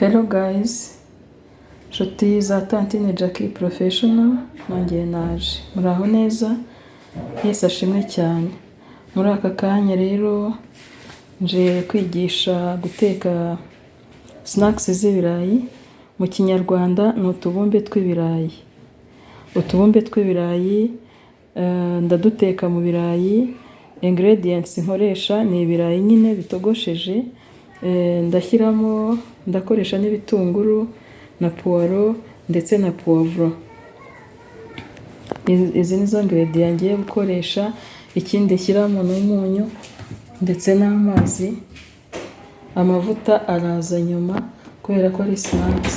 Hello guys, nshuti za Tantine Jackie Professional, nongeye naje. Muraho neza, Yesu ashimwe cyane. Muri aka kanya rero nje kwigisha guteka snacks z'ibirayi. Mu kinyarwanda ni utubumbe tw'ibirayi. Utubumbe tw'ibirayi ndaduteka mu birayi. Ingredients nkoresha ni ibirayi nyine bitogosheje. Ndakoresha n'ibitunguru na puwaro ndetse na puwavuro. Izi nizo ingredients ngiye gukoresha. Ikindi nshyiramo n'umunyu ndetse n'amazi. Amavuta araza nyuma kubera ko ari snacks.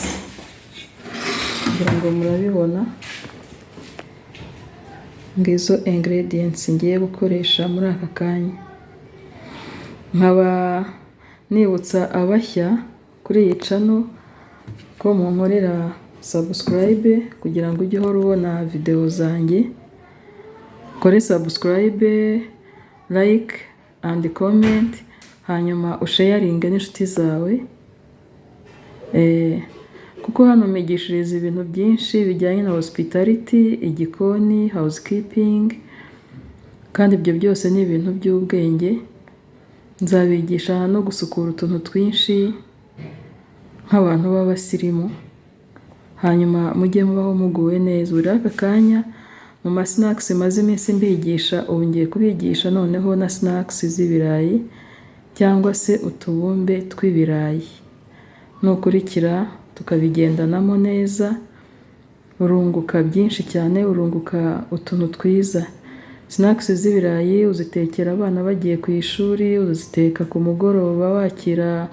Kugira ngo murabibona. Ngizo ingredients ngiye gukoresha muri aka kanya. Nkaba nibutsa abashya kuri iyi channel ko munkorera subscribe kugira ngo ujye uhora ubona video zanjye. Kore subscribe, like and comment, hanyuma usharinge n'inshuti zawe. Kuko hano migishiriza ibintu byinshi bijyanye na hospitality, igikoni, housekeeping, kandi ibyo byose ni ibintu by'ubwenge. Nzabigisha no gusukura utuntu twinshi nk'abantu b'abasirimu, hanyuma mujye mubaho muguwe neza. Uri aka kanya mu ma snacks maze iminsi mbigisha, ubu ngiye kubigisha noneho na snacks z'ibirayi cyangwa se utubumbe tw'ibirayi. Nukurikira tukabigendanamo neza, urunguka byinshi cyane, urunguka utuntu twiza. Snacks z'ibirayi uzitekera abana bagiye ku ishuri, uziteka ku mugoroba wakira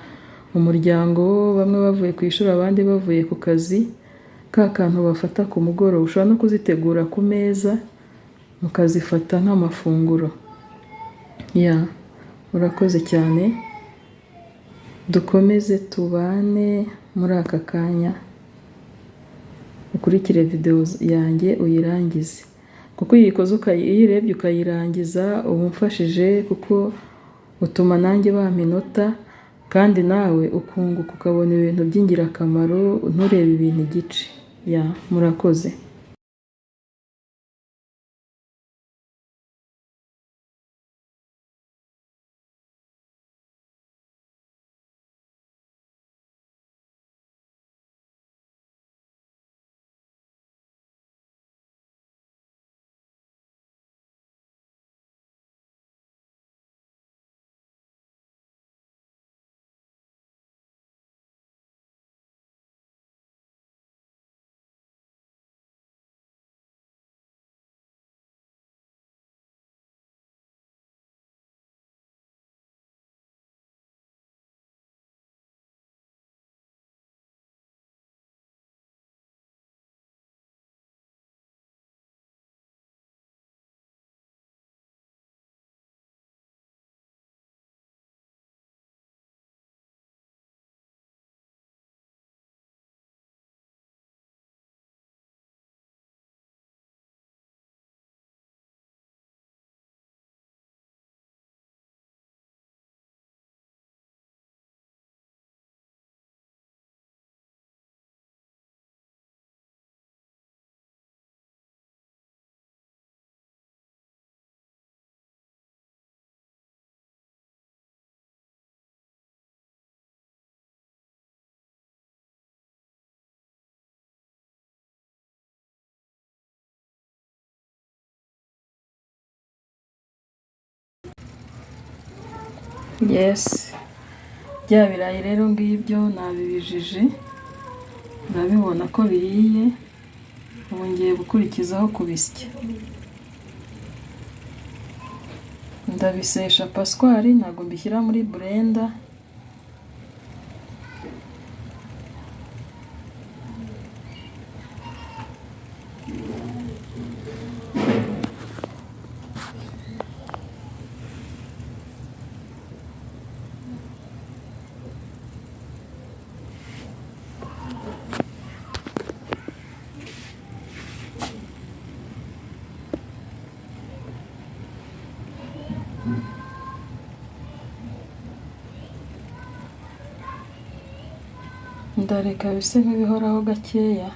umuryango, bamwe bavuye ku ishuri abandi bavuye ku kazi. Ka kantu bafata ku mugoroba ushobora no kuzitegura ku meza mukazifata nk'amafunguro. Urakoze cyane. Dukomeze tubane muri aka kanya. Ukurikire video yanjye uyirangize. Kuko uyirebye ukayirangiza uba umfashije, kuko utuma nanjye bampa inota kandi nawe ukunguka ukabona ibintu by'ingirakamaro, nturebe ibintu igice. Murakoze. Bya birayi rero ngibyo nabibijije, urabibona ko bihiye. Ubu ngiye gukurikizaho kubisya. Ndabisesha paswari, ntabwo mbishyira muri blender. ndareka bise nk'ibihoraho gakeya.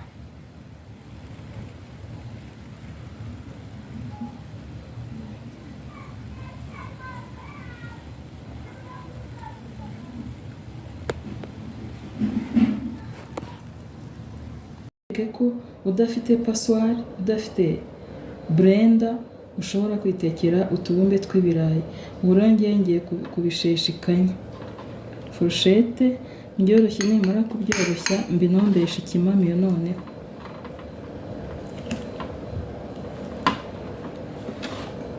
Ko udafite passoire, udafite blender, ushobora kwitekera utubumbe tw'ibirayi. Ubu rero ngiye kubishesha ikanya. Fourchette byoroshye, nimara kubyoroshya mbinombesha ikimamiyo. Noneho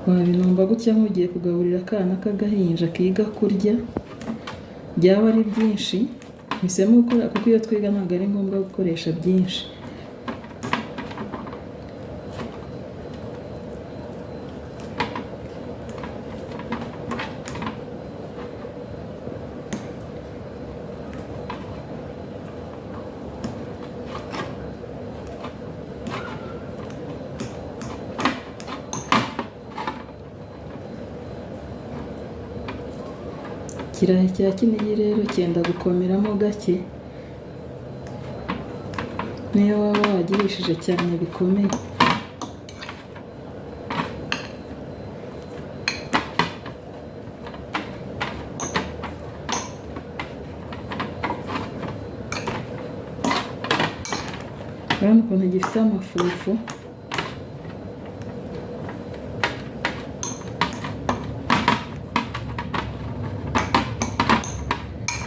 wabinomba gutya nk'ugiye kugaburira akana k'agahinja kiga kurya. Byaba ari byinshi mpisemo gukora, kuko iyo twiga ntabwo ari ngombwa gukoresha byinshi. Ikirayi cya Kinigi rero cyenda gukomeramo gake, niyo waba wagirishije cyane bikomeye. Urabona ukuntu gifite amafufu.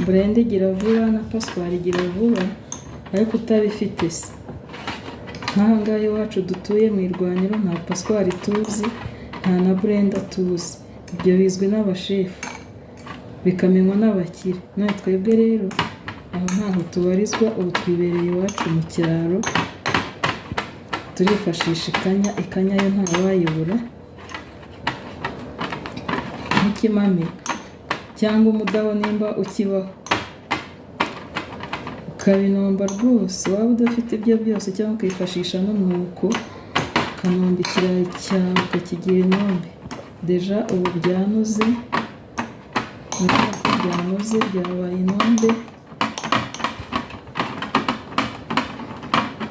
Blend igira vuba na passoire igira vuba, ariko utabifite se. Nk'aha ngaha iwacu dutuye mu irwaniro nta passoire tuzi, nta na blender tuzi. Ibyo bizwi n'abashefu, bikamenywa n'abakire. None twebwe rero aho ntaho tubarizwa, ubu twibereye iwacu mu cyaro, turifashisha ikanya. Ikanya yo nta wayibura, nk'ikimami cyangwa umudaho nimba ukibaho, ukabinomba rwose. Waba udafite ibyo byose cyangwa ukifashisha n'umwuko, ukanomba ikirayi cyawe ukakigira inombe. Deja ubu byanoze, urabona ko byanoze, byabaye inombe.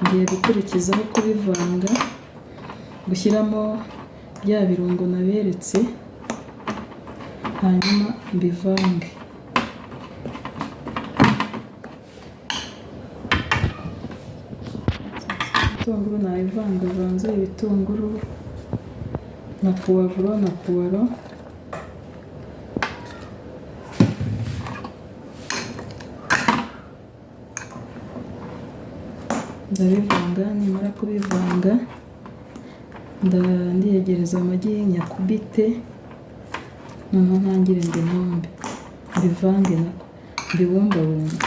Ngiye gukurikizaho kubivanga, gushyiramo bya birungo naberetse, hanyuma mbivange. Ibitunguru nabivangavanze, ibitunguru na puwavuro na puwaro. Ndabivanga, nimara kubivanga ndiyegereza amagi nyakubite. Noneho ntangire mbinombe, mbivange nako, mbibumbabumbe.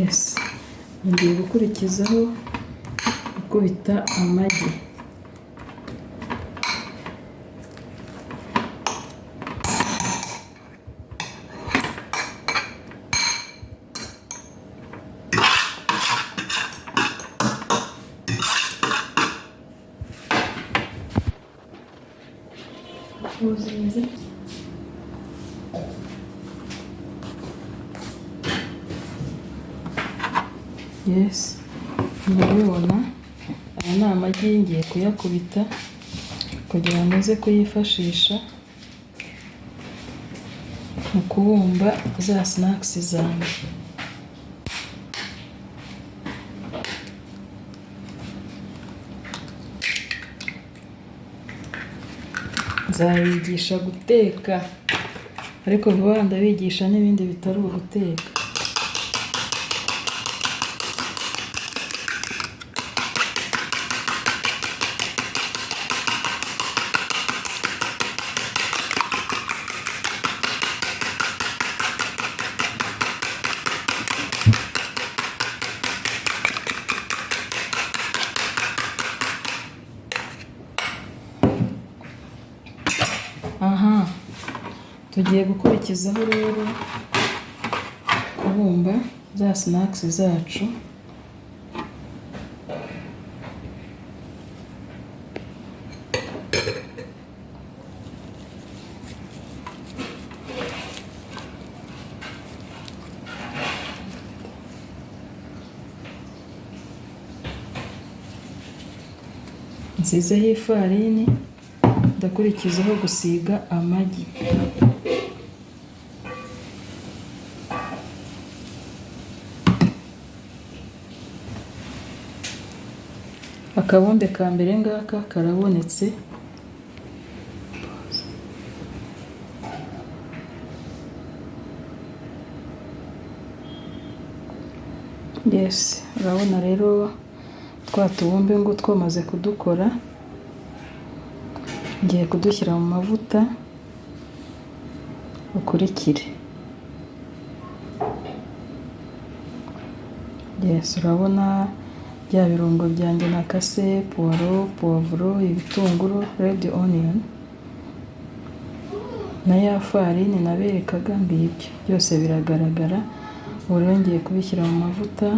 Yes, ngiye gukurikizaho gukubita amagi. Yes, murabibona aya ni amagi ngiye kuyakubita kugira ngo nze kuyifashisha mu kubumba za snacks zanjye. Nzabigisha guteka, ariko vuba ndabigisha n'ibindi bitari uguteka. tugiye gukurikizaho rero kubumba za snacks zacu. Nsizeho ifarini, ndakurikizaho gusiga amagi. Akabumbe ka mbere ngaka karabonetse. Yes, urabona rero twa tubumbe ngo twamaze kudukora. Ngiye kudushyira mu mavuta ukurikire. Yes, urabona bya birungo byanjye nakase, puwaro, puwavuro, ibitunguru, red onion na ya farini naberekaga, ngibyo byose biragaragara. Ubu rero ngiye kubishyira mu mavuta,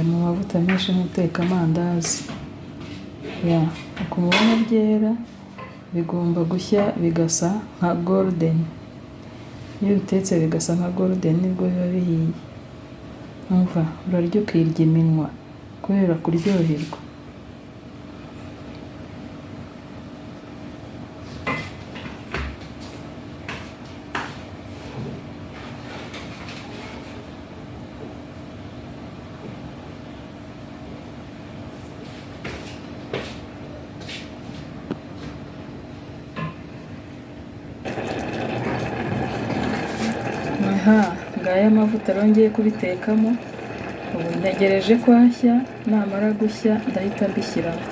mu mavuta menshi nk'uteka amandazi. Uko mubona byera bigomba gushya bigasa nka golden. Iyo bitetse bigasa nka golden nibwo biba bihiye. Umva, urarya ukirya iminwa kubera kuryoherwa. Ngaya amavuta rero ngiye kubitekamo. Ubu ntegereje ko ashya, namara gushya ndahita mbishyiramo.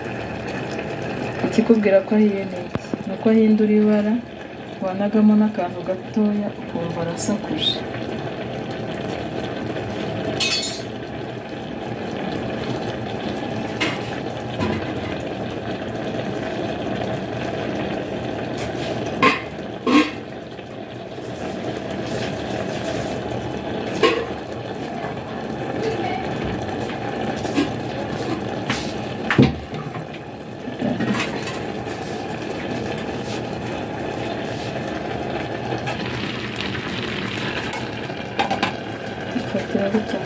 Ikikubwira ko ahiye ni iki? Ni uko ahindura ibara, wanagamo n'akantu gatoya ukumva arasakuje. Fatira gutya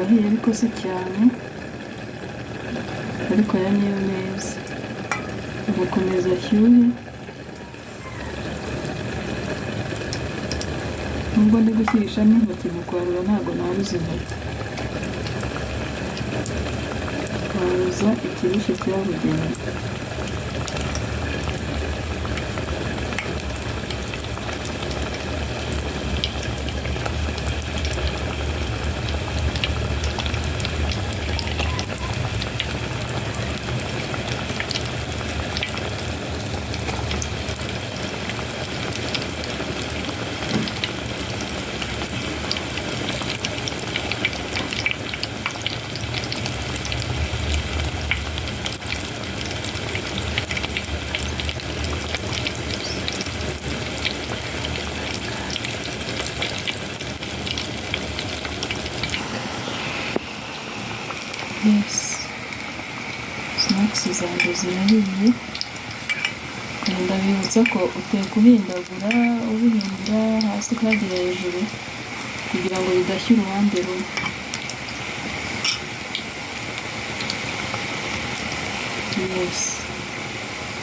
ahiye ariko si cyane, ariko aya niyo neza. Agakomeza ashyuhe. Nubwo ndi gushyirishamo intoki mu kwarura ntabwo naruza intoki. Kwaruza ikirishye cyabugenewe. Yes, snacks zanjye zirahiye. Ndabibutsa ko uteka uhindagura, ubihindura hasi ukagera hejuru kugira ngo bidashya uruhande rumwe. Yes,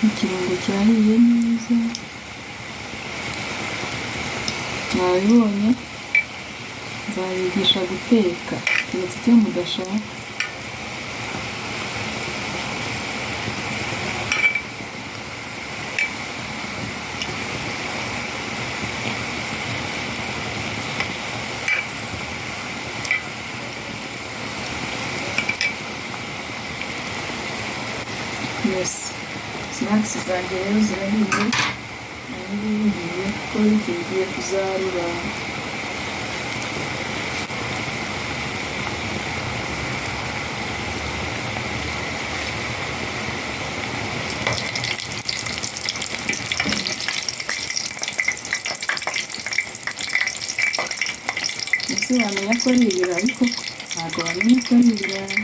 ikirungo cyahiye neza. Mwabibonye, nzabigisha guteka keretse icyo mudashaka. yes, snacks zanjye rero zirahiye, ngiye kuko ngiye kuzarura. Ese wamenya ko ari ibirayi koko? Ntabwo wamenya ko ari ibirayi.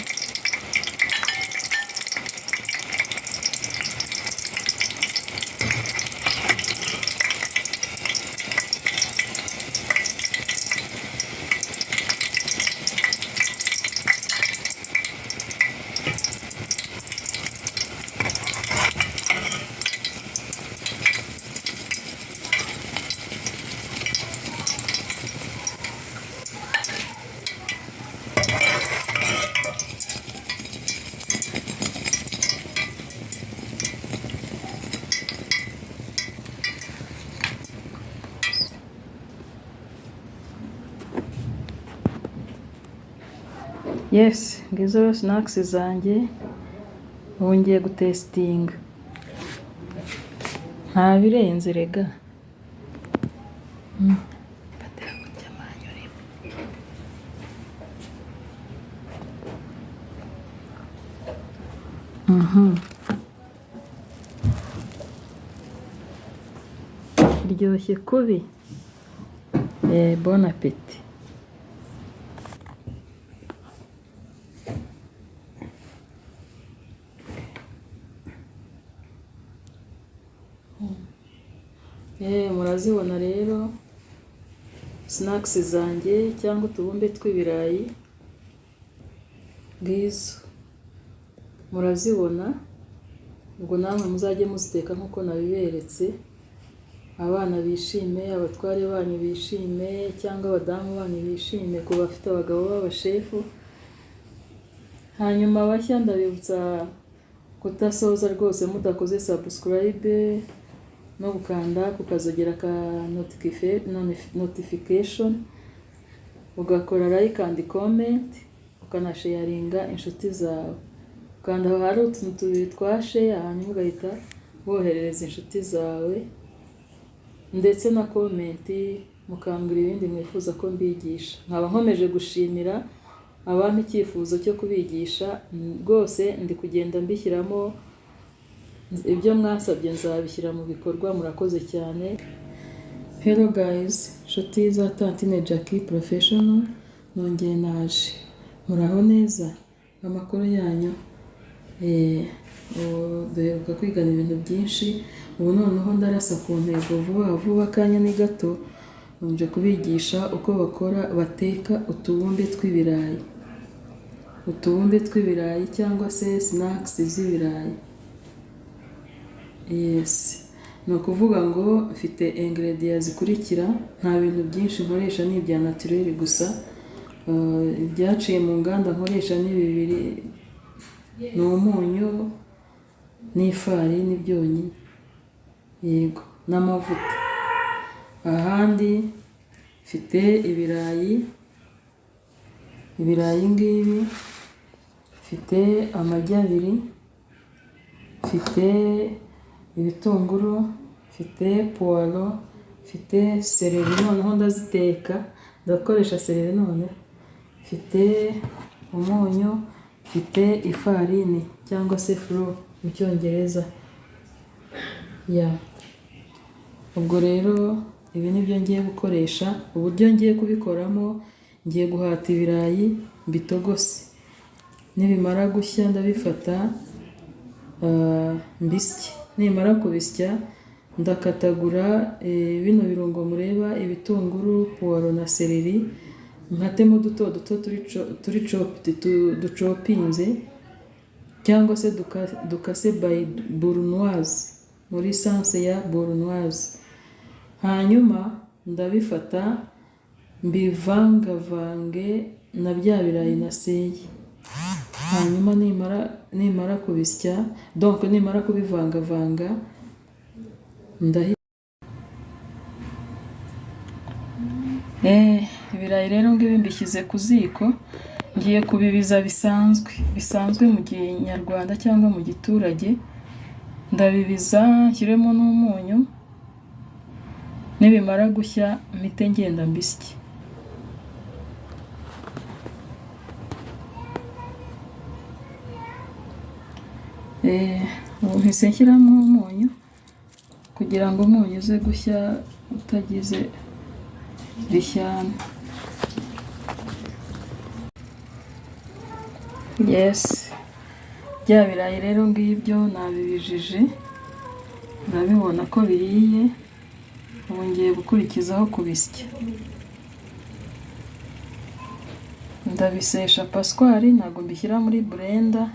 Yes, ngizo snacks zanjye, ubu ngiye gutesitinga. Nta birenze rega. Batera kurya amanyu rimwe. Biryoshye kubi. Bon appétit. Murazibona rero snacks zanjye cyangwa utubumbe tw'ibirayi ngizo, murazibona. Ubwo namwe muzajye muziteka nk'uko nabiberetse, abana bishime, abatware banyu bishime, cyangwa abadamu banyu bishime, ku bafite abagabo b'abashefu. Hanyuma bashya ndabibutsa kutasoza rwose mudakoze subscribe no gukanda kukazogera ka notification, ugakora like and comment, ukanasharinga inshuti zawe. Ukanda aho hari utuntu tubiri twa share, hanyuma ugahita woherereza inshuti zawe, ndetse na comment mukambwira ibindi mwifuza ko mbigisha. Nkaba nkomeje gushimira abantu icyifuzo cyo kubigisha, rwose ndi kugenda mbishyiramo ibyo mwasabye, nzabishyira mu bikorwa. Murakoze cyane. Hello guys, nshuti za Tantine Jackie Professional, nongeye naje. Muraho neza? Amakuru yanyu? Duheruka kwigana ibintu byinshi, ubu noneho ndarasa ku ntego vuba akanya ni gato. Nje kubigisha uko bateka utubumbe tw'ibirayi. Utubumbe tw'ibirayi cyangwa se snacks z'ibirayi. Yes, ni ukuvuga ngo mfite ingredients zikurikira, nta bintu byinshi nkoresha, ni ibya naturel gusa. Ibyaciye mu nganda nkoresha ni bibiri, ni umunyu n'ifarini byonyine, yego, n'amavuta. Ahandi mfite ibirayi ngibi, mfite amagi abiri, mfite ibitunguru, mfite puwaro, mfite seleri, noneho ndaziteka, ndakoresha seleri none. Mfite umunyu, mfite ifarini cyangwa se flour mu cyongereza. Ubwo rero ibi nibyo ngiye gukoresha. Uburyo ngiye kubikoramo, ngiye guhata ibirayi mbitogose, nibimara gushya ndabifata mbisye. Nimara kubisya ndakatagura bino birungo mureba, ibitunguru, puwaro na seleri, nkatemo duto turi ducopinze, cyangwa se dukase by bournoise, muri sanse ya bournoise. Hanyuma ndabifata mbivangavange na bya birayi naseye. Hanyuma nimara kubisya, donc nimara kubivangavanga, ibirayi rero ngibi mbishyize ku ziko, ngiye kubibiza bisanzwe mu Kinyarwanda cyangwa mu giturage. ndabibiza nshyiremo n'umunyu, nibimara gushya mpite ngenda mbisye. Ubu mpise nshyiramo umunyu kugira ngo umunyu uze gushya utagize rishyana. Yes, bya birayi rero ngibyo nabibijije, urabibona ko biriye. Ubu ngiye gukurikizaho kubisya. Ndabisesha paswari, ntabwo mbishyira muri blender.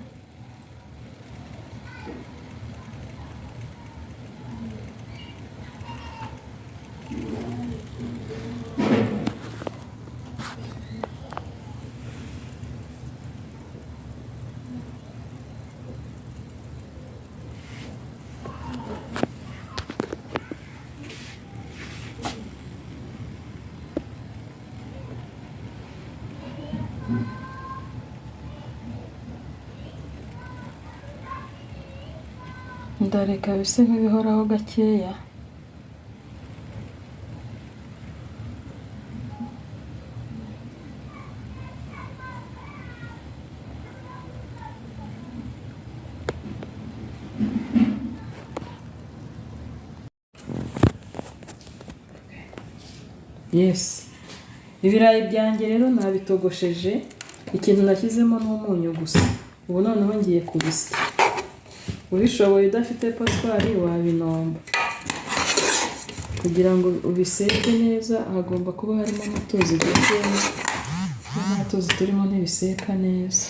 Ndareka bise nk'ibihoraho gakeya. Yes, ibirayi byanjye rero nabitogosheje, ikintu nashyizemo n'umunyu gusa. Ubu noneho ngiye kubisya. Ubishoboye udafite paswari wabinomba. Kugira ngo ubiseke neza hagomba kuba harimo n'utuzi dukeya. Nta tuzi turimo ntibiseka neza.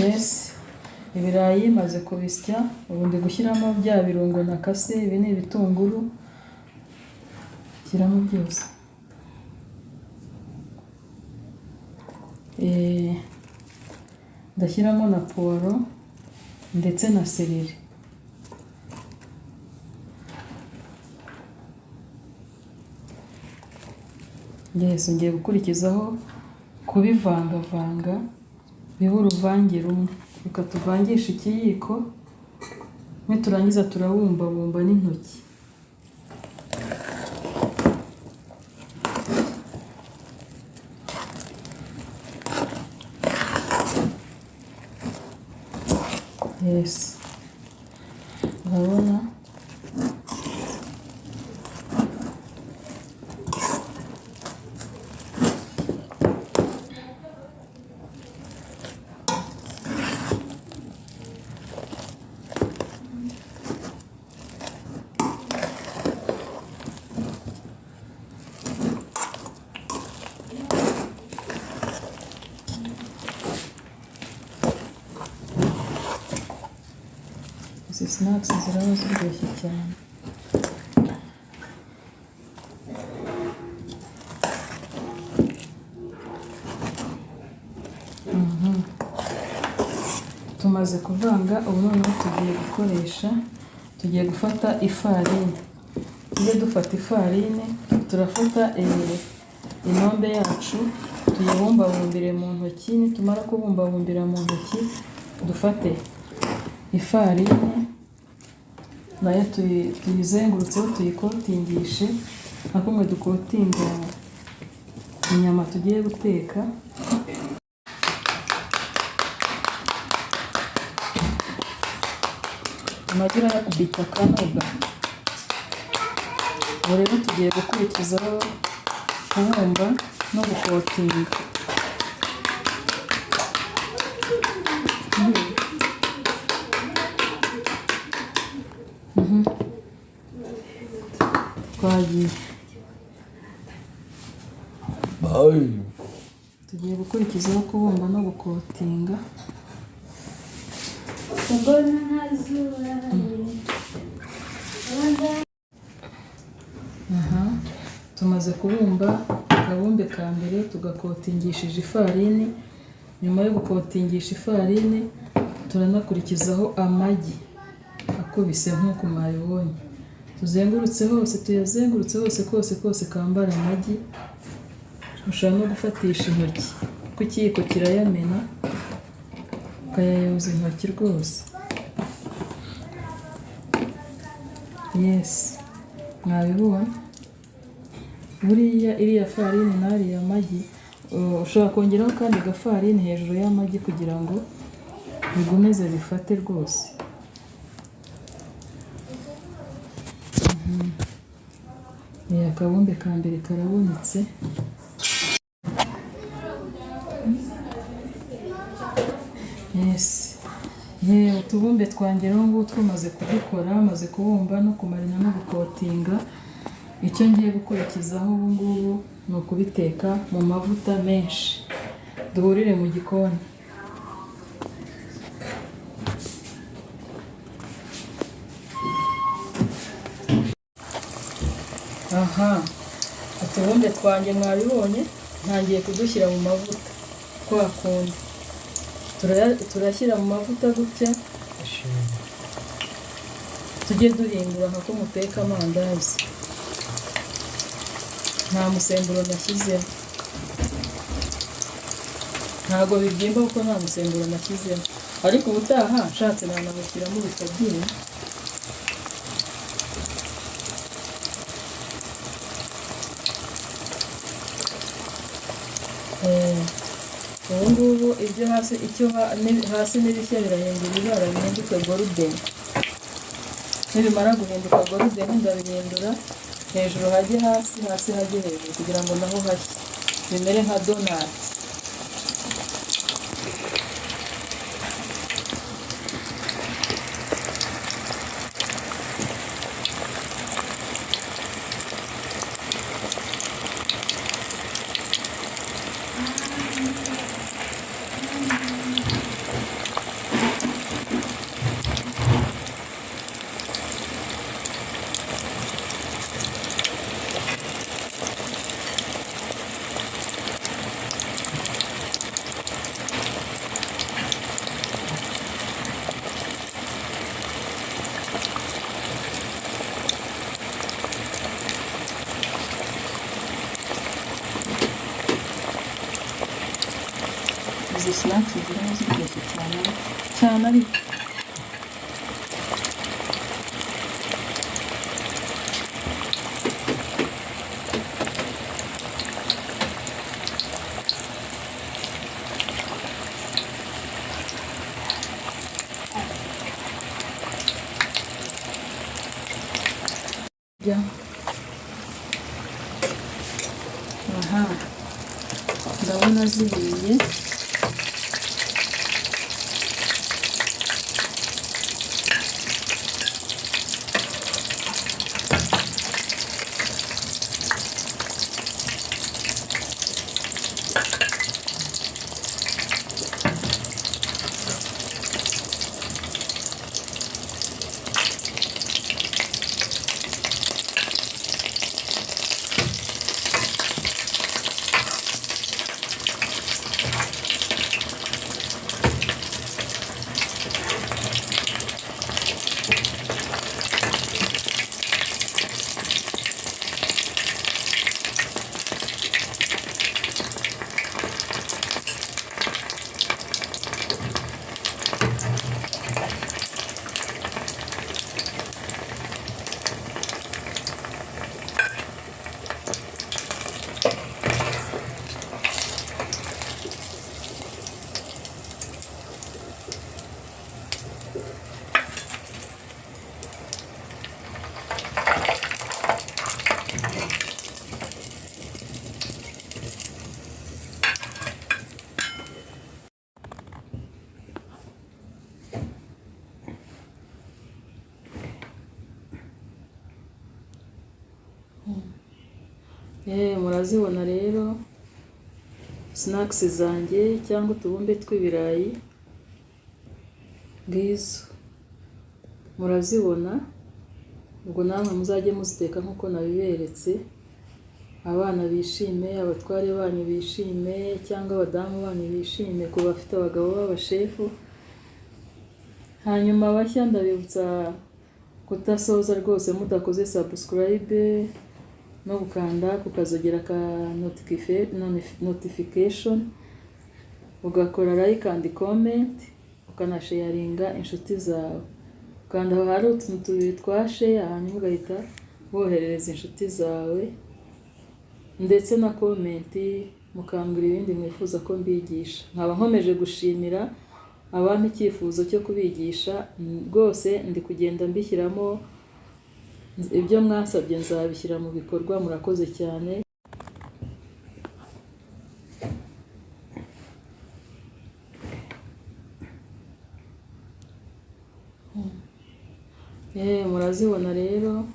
Yes, ibirayi maze kubisya, ubu ndi gushyiramo bya birungo nakase. Ibi ni ibitunguru, shyiramo byose. Ndashyiramo na puwaro ndetse na seleri. Yes, ngiye gukurikizaho kubivangavanga bibe uruvange rumwe. Reka tuvangishe ikiyiko, niturangiza turabumbabumba n'intoki. Yes, urabona izi snacks ziraba ziryoshye cyane. Tumaze kuvanga, ubu noneho tugiye gufata ifarini. Tujye dufata ifarini, turafata inombe yacu tuyibumbabumbire mu ntoki. Nitumara kubumbabumbira mu ntoki, dufate ifarini nayo tuyizengurutseho, tuyikotingishe nka kumwe dukotinga inyama tugiye guteka. Amagi urayakubita akanoga. ubu rero tugiye gukurikizaho kubumba no gukotinga. Twagiye tugiye gukurikizaho kubumba no gukotinga. Tumaze kubumba akabumbe ka mbere tugakotingishije ifarini. Nyuma yo gukotingisha ifarini turanakurikizaho amagi akubise nk'uko mwabibonye. Tuzengurutse hose, tuyazengurutse hose kose kambara amagi. Ushobora no gufatisha intoki kuko ikiyiko kirayamena, ukayayoza intoki rwose. Yes, mwabibonye. Buriya iriya farini n'ariya magi, ushobora kongeraho kandi gafarini hejuru y'amagi kugira ngo bigomeze bifate rwose. Akabumbe ka mbere karabonetse. Yes, utubumbe twanjye rero ngubu tumaze kudukora, maze kubumba no kumarina no gukotinga. Icyo ngiye gukurikizaho ubu ngubu ni ukubiteka mu mavuta menshi. Duhurire mu gikoni. Utubumbe twanjye mwabibonye, ntangiye kudushyira mu mavuta kwa kundi. Turashyira mu mavuta gutya, tujye duhindura nka ko muteka amandazi. Nta musemburo nashyizemo, ntabwo bibyimba kuko nta musemburo nashyizemo, ariko ubutaha nshatse nanabushyiramo bikabyimba. Ubu ngubu ibyo hasi n'ibishya birahindura ibara bihinduke golden. Nibimara guhinduka golden ndabihindura hejuru hajye hasi, hasi hajye hejuru kugira ngo naho hashye bimere nka donut. Izi snacks ziba ziryoshye cyane ariko ndabona zihiye. Murazibona rero sinakisi zanjye cyangwa utubumbe tw'ibirayi ngizo murazibona, ubwo namwe muzajye muziteka nk'uko nabiberetse, abana bishime, abatware banyu bishime, cyangwa abadamu banyu bishime, ku bafite abagabo b'abashefu. Hanyuma bashya ndabibutsa kutasoza rwose mudakoze subscribe no gukanda ku kazogera ka notification, ugakora like and comment, ukanasharinga inshuti zawe, ukanda aho hari utuntu tubiri twa share, hanyuma ugahita woherereza inshuti zawe, ndetse na comment mukambwira ibindi mwifuza ko mbigisha. Nkaba nkomeje gushimira abantu icyifuzo cyo kubigisha, rwose ndi kugenda mbishyiramo, ibyo mwasabye nzabishyira mu bikorwa. Murakoze cyane. Murazibona rero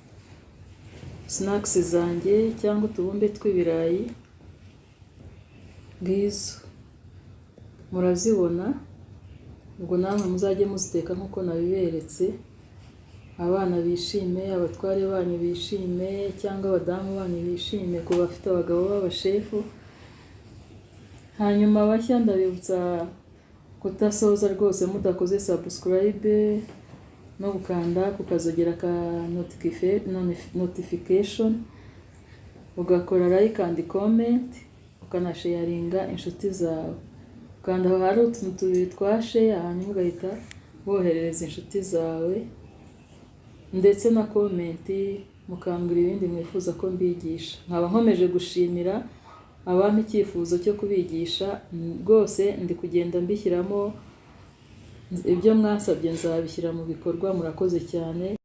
sinakisi zanjye cyangwa utubumbe tw'ibirayi ngizo murazibona, ubwo namwe muzajye muziteka nk'uko nabiberetse, abana bishime, abatware banyu bishime, cyangwa abadamu banyu bishime, ku bafite abagabo b'abashefu. Hanyuma bashya ndabibutsa kutasoza rwose mudakoze subscribe no gukanda ku kazogera ka notification, ugakora like and comment, ukanasharinga inshuti zawe, ukanda aho hari utuntu tubiri twa share, hanyuma ugahita woherereza inshuti zawe, ndetse na comment mukambwira ibindi mwifuza ko mbigisha. Nkaba nkomeje gushimira abantu icyifuzo cyo kubigisha, rwose ndi kugenda mbishyiramo, ibyo mwasabye nzabishyira mu bikorwa. Murakoze cyane.